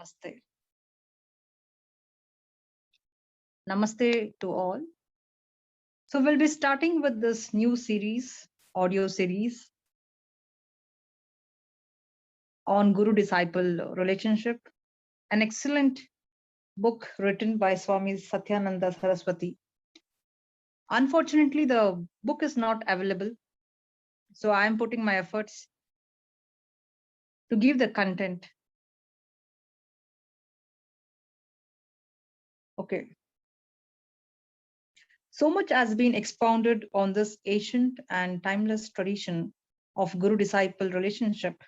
Namaste. Namaste to all. So we'll be starting with this new series, audio series on Guru-disciple relationship, an excellent book written by Swami Satyananda Saraswati. Unfortunately, the book is not available, so I am putting my efforts to give the content. Okay. So much has been expounded on this ancient and timeless tradition of Guru-disciple relationship.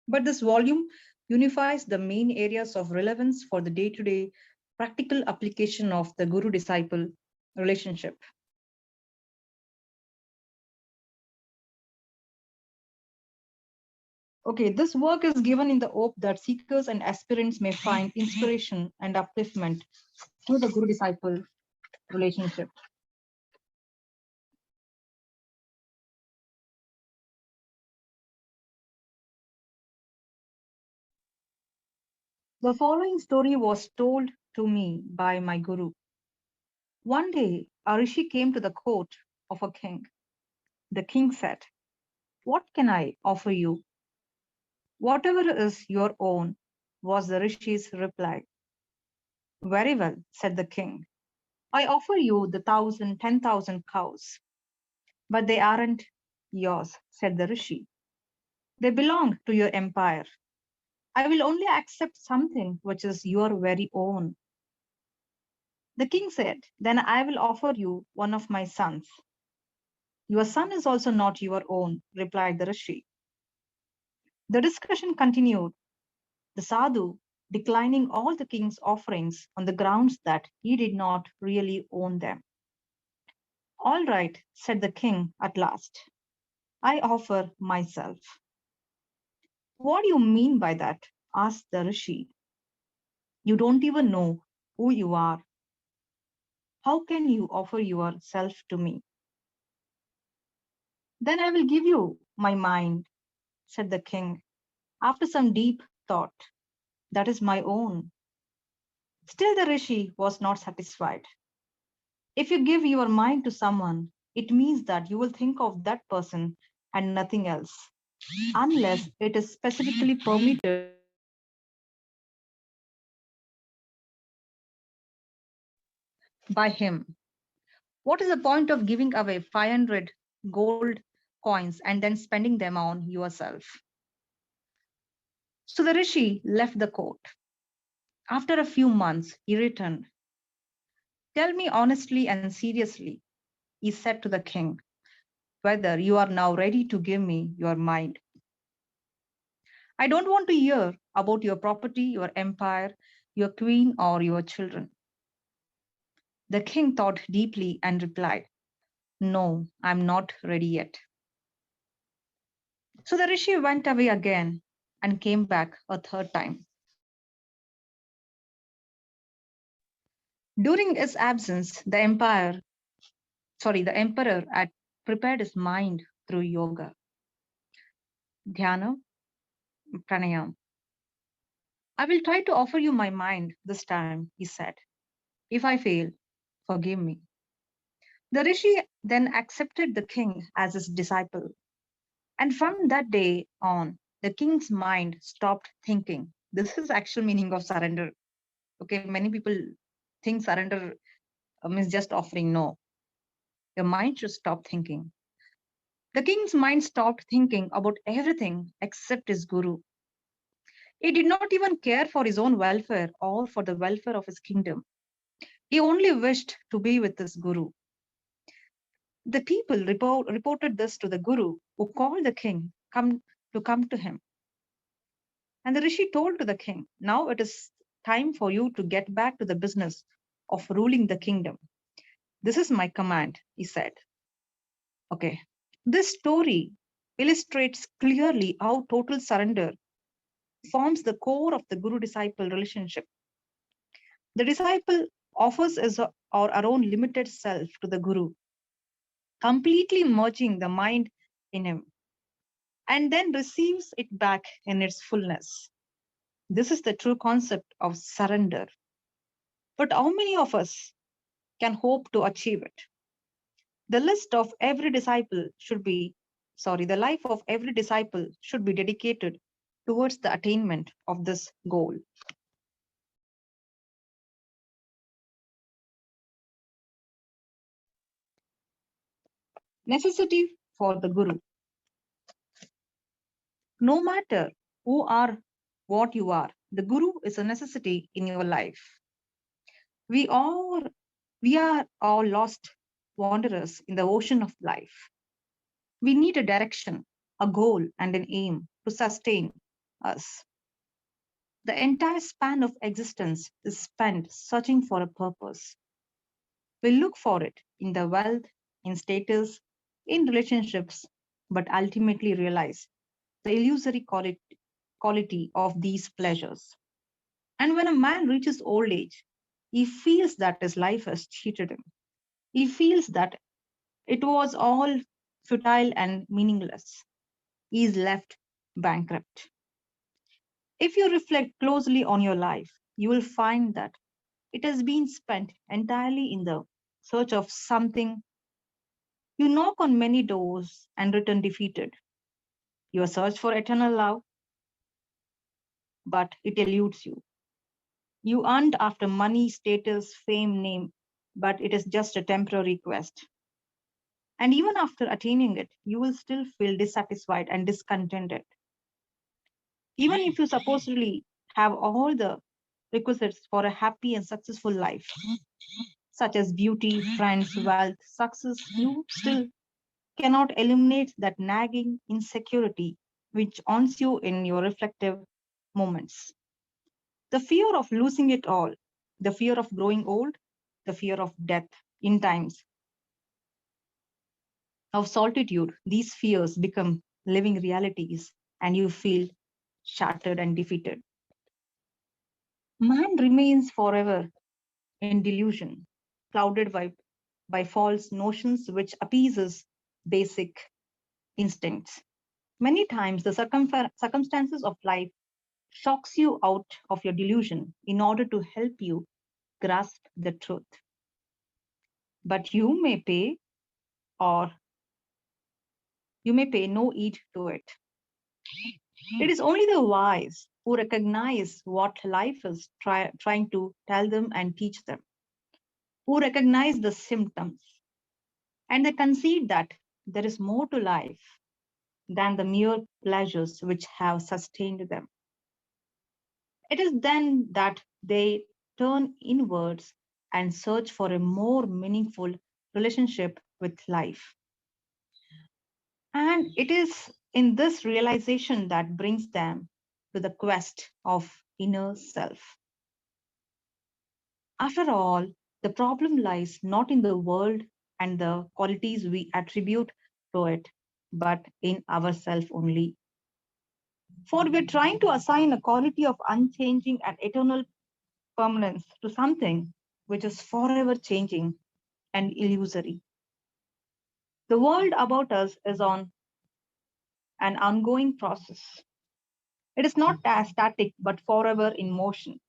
But this volume unifies the main areas of relevance for the day-to-day practical application of the Guru-disciple relationship. Okay, this work is given in the hope that seekers and aspirants may find inspiration and upliftment through the Guru-disciple relationship. The following story was told to me by my Guru. One day, a rishi came to the court of a king. The king said, "What can I offer you?" "Whatever is your own," was the rishi's reply. "Very well," said the king. "I offer you the 10,000 cows." "But they aren't yours," said the rishi. "They belong to your empire. I will only accept something which is your very own." The king said, "Then I will offer you one of my sons." "Your son is also not your own," replied the rishi. The discussion continued, the sadhu declining all the king's offerings on the grounds that he did not really own them. "All right," said the king at last. "I offer myself." "What do you mean by that?" asked the rishi. "You don't even know who you are. How can you offer yourself to me?" "Then I will give you my mind," said the king, after some deep thought. "That is my own." Still the rishi was not satisfied. "If you give your mind to someone, it means that you will think of that person and nothing else, unless it is specifically permitted by him. What is the point of giving away 500 gold coins and then spending them on yourself?" So the rishi left the court. After a few months, he returned. "Tell me honestly and seriously," he said to the king, "whether you are now ready to give me your mind. I don't want to hear about your property, your empire, your queen, or your children." The king thought deeply and replied, "No, I'm not ready yet." So the rishi went away again and came back a third time. During his absence, the emperor had prepared his mind through yoga, dhyana, pranayam. "I will try to offer you my mind this time," he said. "If I fail, forgive me." The rishi then accepted the king as his disciple. And from that day on, the king's mind stopped thinking. This is actual meaning of surrender. Okay, many people think surrender means just offering. No, your mind should stop thinking. The king's mind stopped thinking about everything except his guru. He did not even care for his own welfare or for the welfare of his kingdom. He only wished to be with his guru. The people reported this to the guru, who called the king to come to him. And the rishi told to the king, "Now it is time for you to get back to the business of ruling the kingdom. This is my command," he said. Okay. This story illustrates clearly how total surrender forms the core of the guru-disciple relationship. The disciple offers our own limited self to the guru, completely merging the mind in him, and then receives it back in its fullness. This is the true concept of surrender. But how many of us can hope to achieve it? The list of every disciple should be, the life of every disciple should be dedicated towards the attainment of this goal. Necessity for the Guru. No matter who are what you are, the Guru is a necessity in your life. We all we are all lost wanderers in the ocean of life. We need a direction, a goal, and an aim to sustain us. The entire span of existence is spent searching for a purpose. We look for it in the wealth, in status, in relationships, but ultimately realize the illusory quality of these pleasures. And when a man reaches old age, he feels that his life has cheated him. He feels that it was all futile and meaningless. He is left bankrupt. If you reflect closely on your life, you will find that it has been spent entirely in the search of something. You knock on many doors and return defeated. You search for eternal love, but it eludes you. You hunt after money, status, fame, name, but it is just a temporary quest. And even after attaining it, you will still feel dissatisfied and discontented. Even if you supposedly have all the requisites for a happy and successful life, such as beauty, friends, wealth, success, you still cannot eliminate that nagging insecurity which haunts you in your reflective moments. The fear of losing it all, the fear of growing old, the fear of death in times of solitude, these fears become living realities and you feel shattered and defeated. Man remains forever in delusion, clouded by false notions which appeases basic instincts. Many times the circumstances of life shocks you out of your delusion in order to help you grasp the truth. But or you may pay no heed to it. It is only the wise who recognize what life is trying to tell them and teach them, who recognize the symptoms, and they concede that there is more to life than the mere pleasures which have sustained them. It is then that they turn inwards and search for a more meaningful relationship with life. And it is in this realization that brings them to the quest of inner self. After all, the problem lies not in the world and the qualities we attribute to it, but in ourselves only. For we're trying to assign a quality of unchanging and eternal permanence to something which is forever changing and illusory. The world about us is on an ongoing process. It is not as static but forever in motion.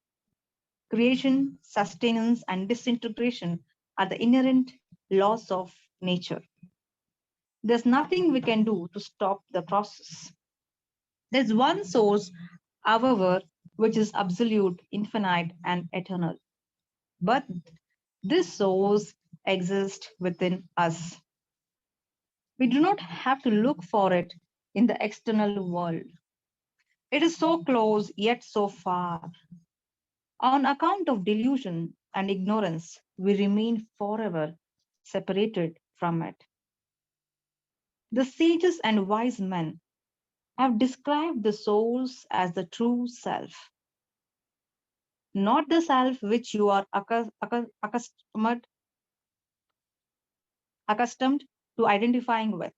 Creation, sustenance, and disintegration are the inherent laws of nature. There's nothing we can do to stop the process. There's one source, however, which is absolute, infinite, and eternal. But this source exists within us. We do not have to look for it in the external world. It is so close yet so far. On account of delusion and ignorance, we remain forever separated from it. The sages and wise men have described the souls as the true self, not the self which you are accustomed to identifying with,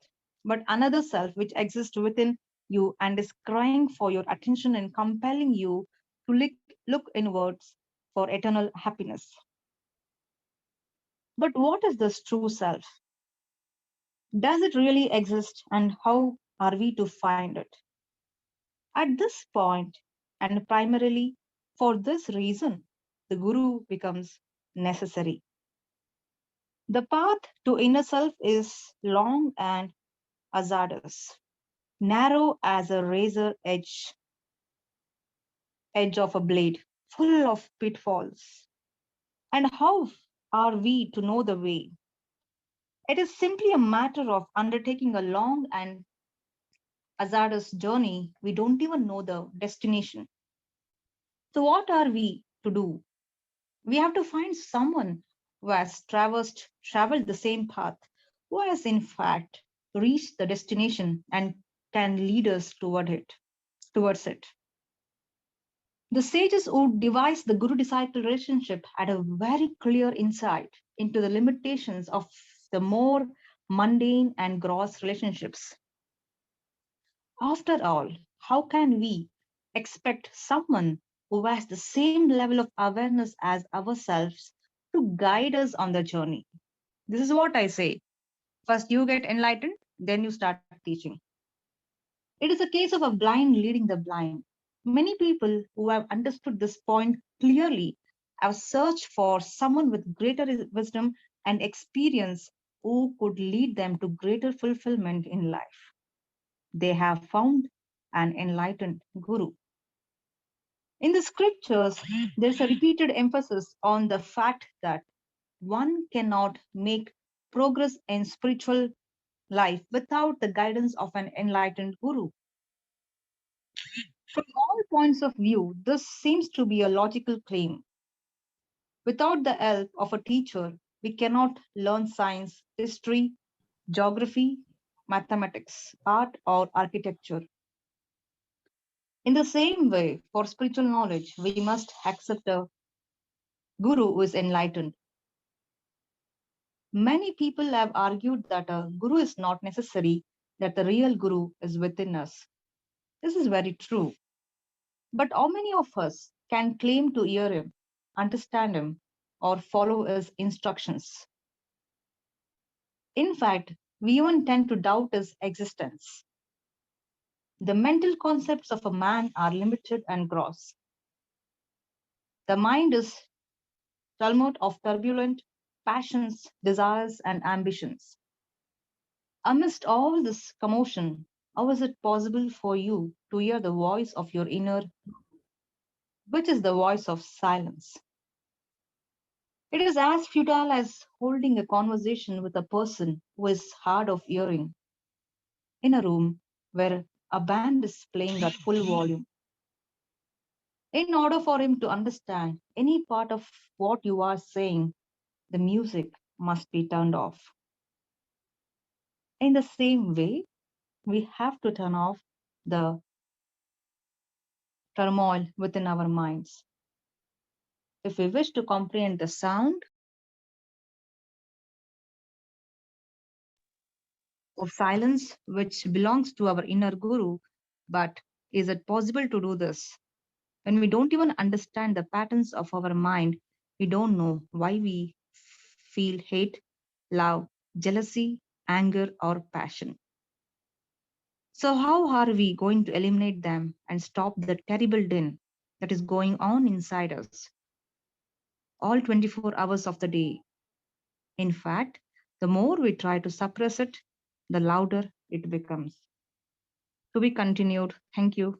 but another self which exists within you and is crying for your attention and compelling you to look inwards for eternal happiness. But what is this true self? Does it really exist and how are we to find it? At this point, And primarily for this reason, the guru becomes necessary. The path to inner self is long and hazardous, narrow as a edge of a blade, full of pitfalls. And how are we to know the way? It is simply a matter of undertaking a long and hazardous journey. We don't even know the destination. So, what are we to do? We have to find someone who has traveled the same path, who has in fact reached the destination and can lead us towards it. The sages who devised the guru disciple relationship had a very clear insight into the limitations of the more mundane and gross relationships. After all, how can we expect someone who has the same level of awareness as ourselves to guide us on the journey? This is what I say. First, you get enlightened, then you start teaching. It is a case of a blind leading the blind. Many people who have understood this point clearly have searched for someone with greater wisdom and experience who could lead them to greater fulfillment in life. They have found an enlightened guru. In the scriptures, there's a repeated emphasis on the fact that one cannot make progress in spiritual life without the guidance of an enlightened guru. From all points of view, this seems to be a logical claim. Without the help of a teacher, we cannot learn science, history, geography, mathematics, art, or architecture. In the same way, for spiritual knowledge, we must accept a guru who is enlightened. Many people have argued that a guru is not necessary, that the real guru is within us. This is very true. But how many of us can claim to hear him, understand him, or follow his instructions? In fact, we even tend to doubt his existence. The mental concepts of a man are limited and gross. The mind is tumult of turbulent passions, desires, and ambitions. Amidst all this commotion, how is it possible for you to hear the voice of your inner, which is the voice of silence? It is as futile as holding a conversation with a person who is hard of hearing in a room where a band is playing at full volume. In order for him to understand any part of what you are saying, the music must be turned off. In the same way, we have to turn off the turmoil within our minds. If we wish to comprehend the sound of silence which belongs to our inner guru, but is it possible to do this? When we don't even understand the patterns of our mind, we don't know why we feel hate, love, jealousy, anger, or passion. So, how are we going to eliminate them and stop the terrible din that is going on inside us all 24 hours of the day? In fact, the more we try to suppress it, the louder it becomes. To be continued. Thank you.